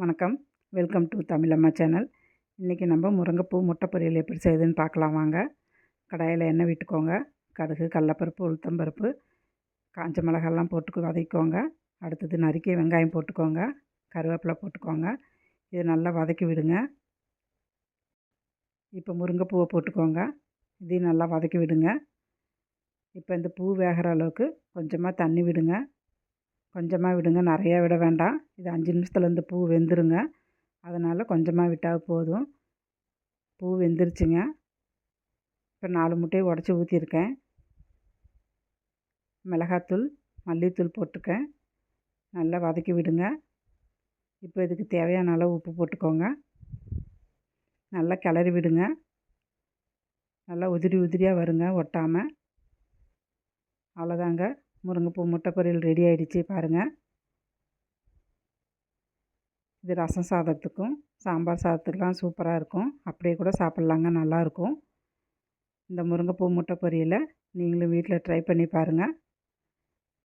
வணக்கம். Welcome to Tamilamma channel. இன்றைக்கி நம்ம முருங்கைப்பூ முட்டை பொரியல் எப்படி செய்யுதுன்னு பார்க்கலாம் வாங்க. கடாயில் எண்ணெய் விட்டுக்கோங்க. கடுகு, கடலப்பருப்பு, உளுத்தம்பருப்பு, காஞ்ச மிளகாலாம் போட்டு வதக்கிக்கோங்க. அடுத்தது நறுக்கிய வெங்காயம் போட்டுக்கோங்க. கருவேப்பிலை போட்டுக்கோங்க. இது நல்லா வதக்கி விடுங்க. இப்போ முருங்கைப்பூவை போட்டுக்கோங்க. இதையும் நல்லா வதக்கி விடுங்க. இப்போ இந்த பூ வேகிற அளவுக்கு கொஞ்சமாக தண்ணி விடுங்க. கொஞ்சமாக விடுங்க, நிறையா விட வேண்டாம். இது 5 நிமிஷத்தில் இந்த பூ வெந்துருங்க. அதனால் கொஞ்சமாக விட்டால் போதும். பூ வெந்துருச்சுங்க. இப்போ 4 முட்டையை உடச்சி ஊற்றிருக்கேன். மிளகாத்தூள், மல்லித்தூள் போட்டிருக்கேன். நல்லா வதக்கி விடுங்க. இப்போ இதுக்கு தேவையான அளவு உப்பு போட்டுக்கோங்க. நல்லா கிளறி விடுங்க. நல்லா உதிரி உதிரியாக வருங்க, ஒட்டாமல். அவ்வளோதாங்க, முருங்கைப்பூ முட்டை பொரியல் ரெடி ஆகிடுச்சு பாருங்கள். இது ரசம் சாதத்துக்கும் சாம்பார் சாதத்துக்கெலாம் சூப்பராக இருக்கும். அப்படியே கூட சாப்பிட்லாங்க, நல்லாயிருக்கும். இந்த முருங்கைப்பூ முட்டை பொரியலை நீங்களும் வீட்டில் ட்ரை பண்ணி பாருங்கள்.